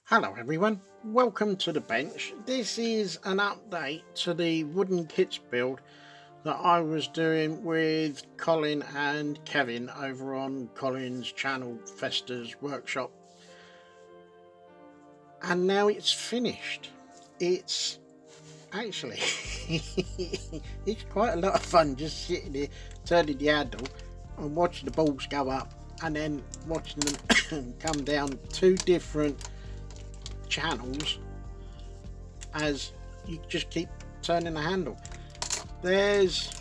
Hello everyone, welcome to the bench. This is an update to the wooden kits build that I was doing with Colin and Kevin over on Colin's channel, Fester's Workshop. And now it's finished. It's actually, it's quite a lot of fun just sitting here, turning the handle and watching the balls go up and then watching them come down two different channels as you just keep turning the handle. There's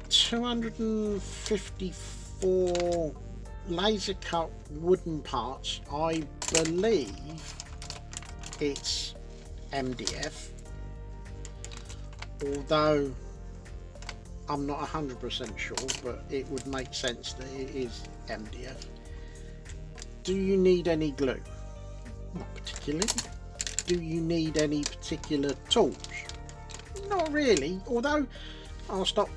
254 laser cut wooden parts. I believe it's MDF, although I'm not 100% sure, but it would make sense that it is MDF. Do you need any glue? Not particularly. Do you need any particular tools? Not really, although I'll stop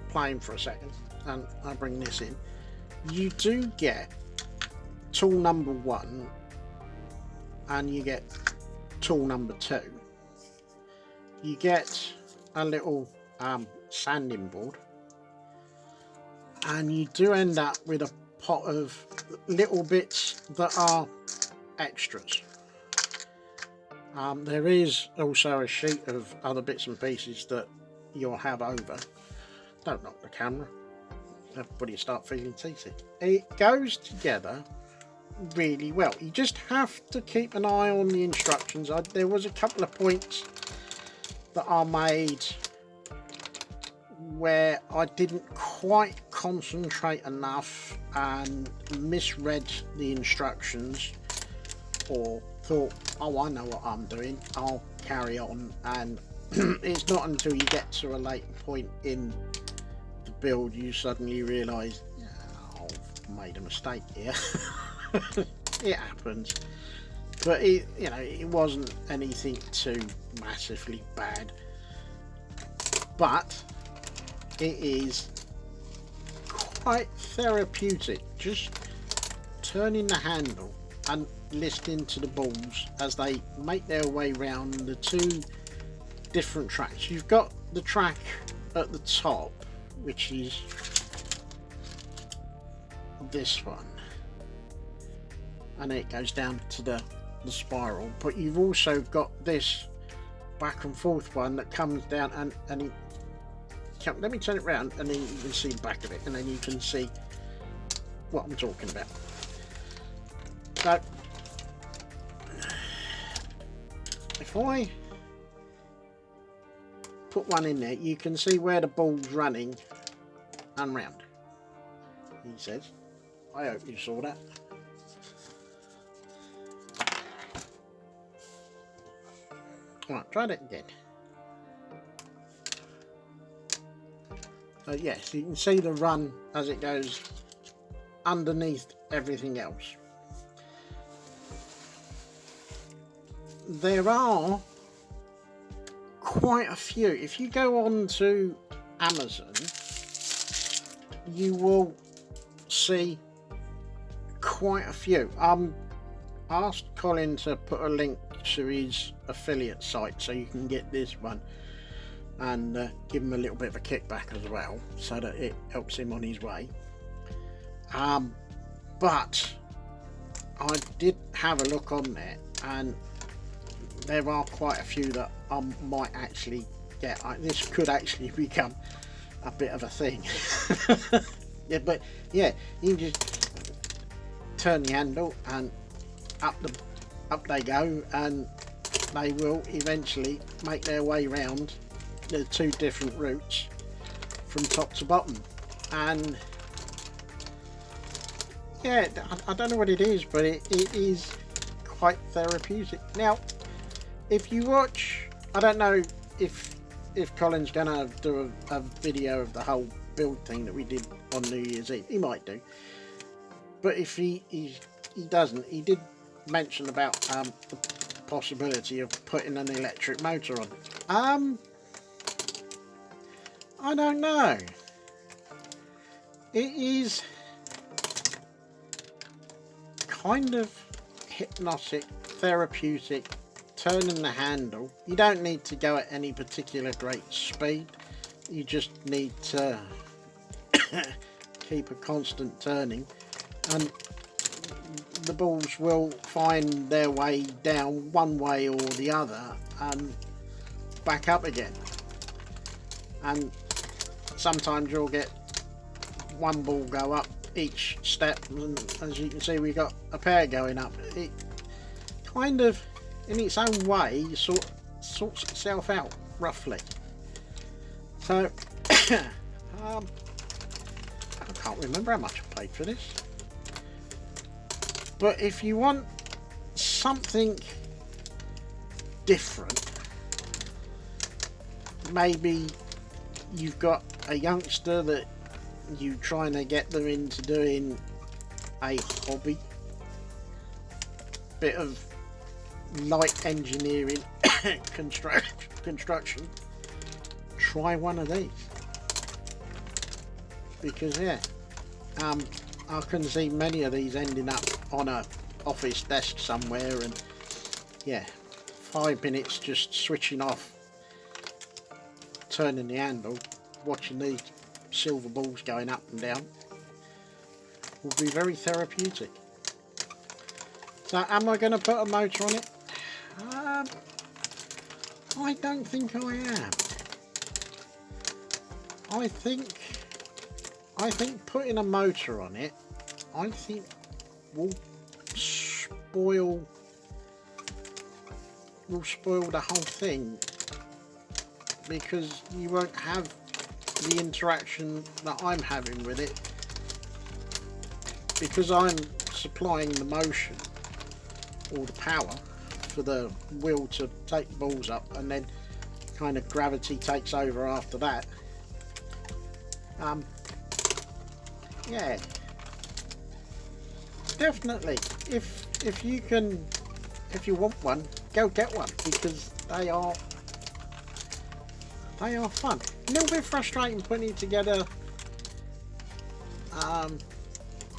playing for a second and I'll bring this in. You do get tool number 1 and you get tool number 2. You get a little sanding board and you do end up with a pot of little bits that are extras. There is also a sheet of other bits and pieces that you'll have over. Don't knock the camera, everybody start feeling seasick. It goes together really well. You just have to keep an eye on the instructions. There was a couple of points that are made where I didn't quite concentrate enough and misread the instructions, or thought, oh, I know what I'm doing, I'll carry on, and it's not until you get to a later point in the build you suddenly realise, oh, I've made a mistake here. It happens, but it wasn't anything too massively bad, but it is quite therapeutic just turning the handle and listening to the balls as they make their way round the two different tracks. You've got the track at the top, which is this one, and it goes down to the spiral, but you've also got this back and forth one that comes down and it, let me turn it round and then you can see the back of it and then you can see what I'm talking about. So if I put one in there, you can see where the ball's running and round, he says. I hope you saw that. Right, try that again. So yes, you can see the run as it goes underneath everything else. There are quite a few. If you go on to Amazon, you will see quite a few. Asked Colin to put a link to his affiliate site so you can get this one and give him a little bit of a kickback as well, so that it helps him on his way. But I did have a look on there and there are quite a few that I might actually get. This could actually become a bit of a thing. Yeah, but yeah, you can just turn the handle and up they go, and they will eventually make their way round the two different routes from top to bottom. And yeah, I don't know what it is, but it is quite therapeutic. Now, if you watch, I don't know if Colin's gonna do a video of the whole build thing that we did on New Year's Eve. He might do, but if he doesn't, he did mention about the possibility of putting an electric motor on. I don't know. It is kind of hypnotic, therapeutic, turning the handle. You don't need to go at any particular great speed. You just need to keep a constant turning, and the balls will find their way down one way or the other and back up again. And sometimes you'll get one ball go up each step, and as you can see, we got a pair going up. It kind of, in its own way, sorts itself out roughly. So I can't remember how much I paid for this, but if you want something different, maybe you've got a youngster that you trying to get them into doing a hobby, bit of light engineering construction, try one of these, because I can see many of these ending up on a office desk somewhere, and 5 minutes just switching off, turning the handle, watching these silver balls going up and down will be very therapeutic. So am I going to put a motor on it? I don't think I am. I think putting a motor on it, I think, will spoil the whole thing, because you won't have the interaction that I'm having with it, because I'm supplying the motion or the power for the wheel to take the balls up, and then kind of gravity takes over after that. Yeah, definitely, if you want one, go get one, because they are fun. A little bit frustrating putting it together.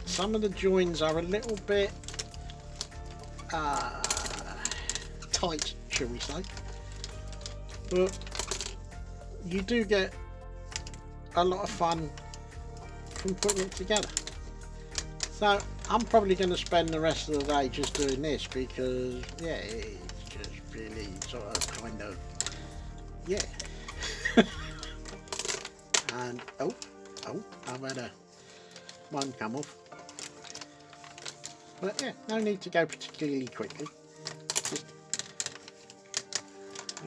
Some of the joins are a little bit tight, shall we say, but you do get a lot of fun from putting it together. So I'm probably going to spend the rest of the day just doing this, because it's just really sort of kind of and I've had one come off, but no need to go particularly quickly, just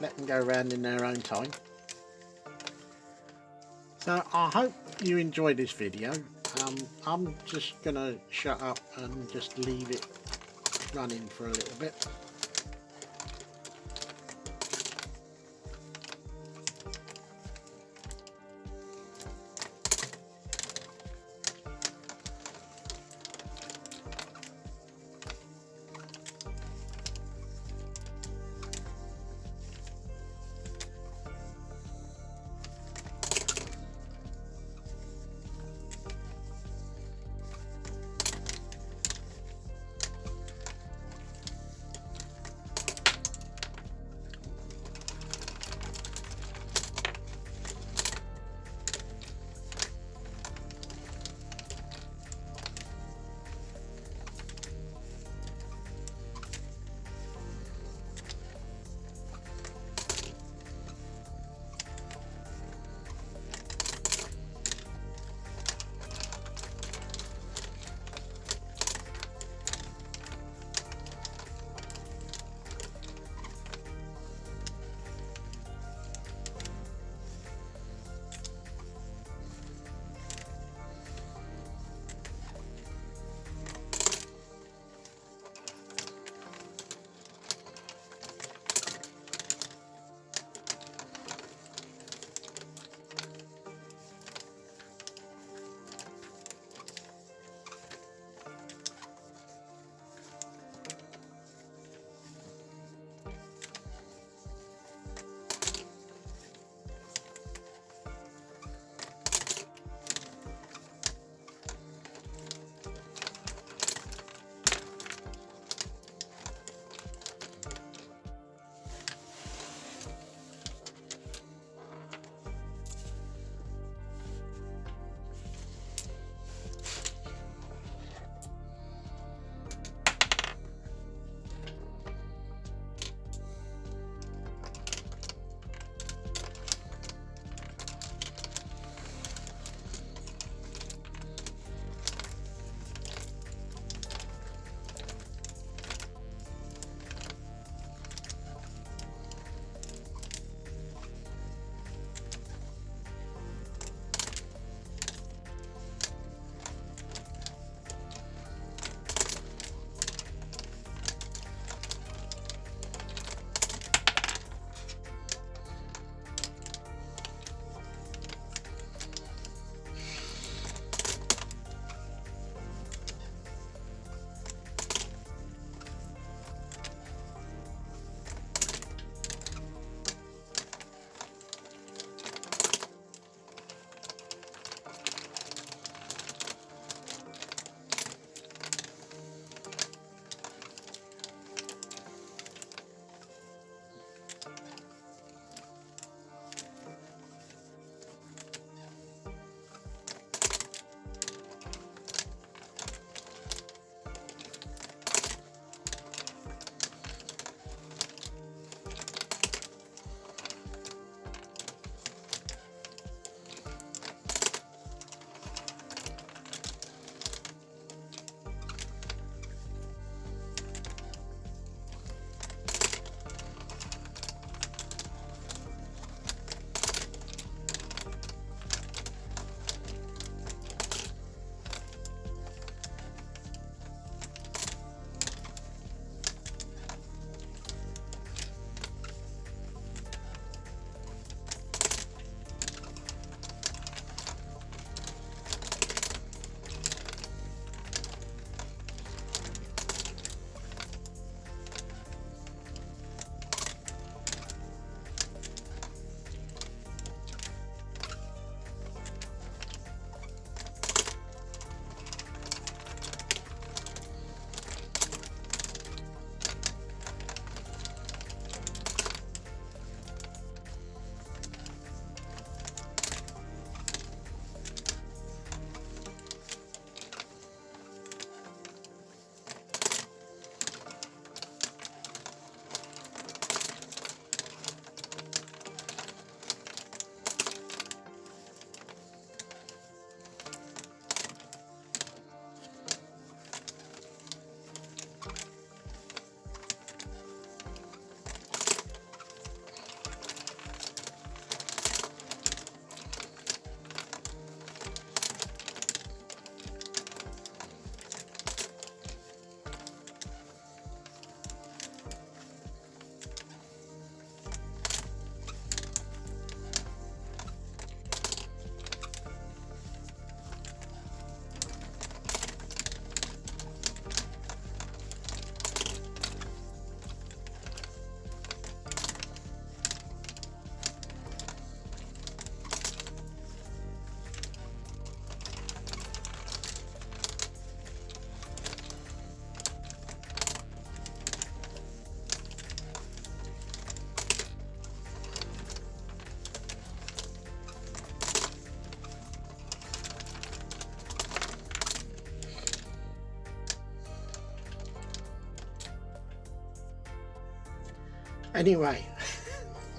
let them go around in their own time. So I hope you enjoyed this video. I'm just gonna shut up and just leave it running for a little bit. Anyway,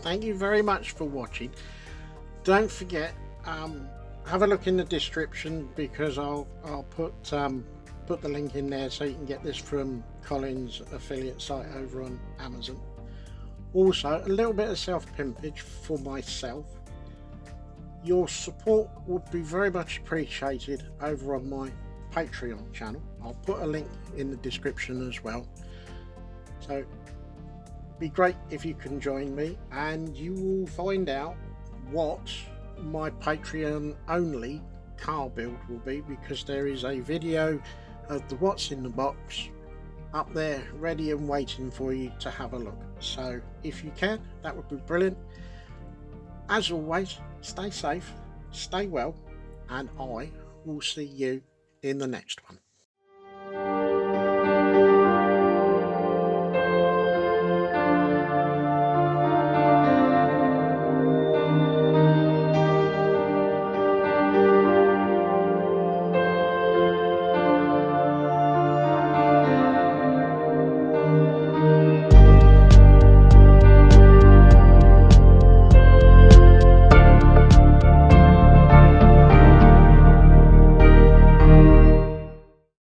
thank you very much for watching. Don't forget, have a look in the description, because I'll put the link in there so you can get this from Colin's affiliate site over on Amazon. Also, a little bit of self-pimpage for myself. Your support would be very much appreciated over on my Patreon channel. I'll put a link in the description as well. So be great if you can join me, and you will find out what my Patreon only car build will be, because there is a video of the what's in the box up there ready and waiting for you to have a look. So if you can, that would be brilliant. As always, stay safe, stay well, and I will see you in the next one.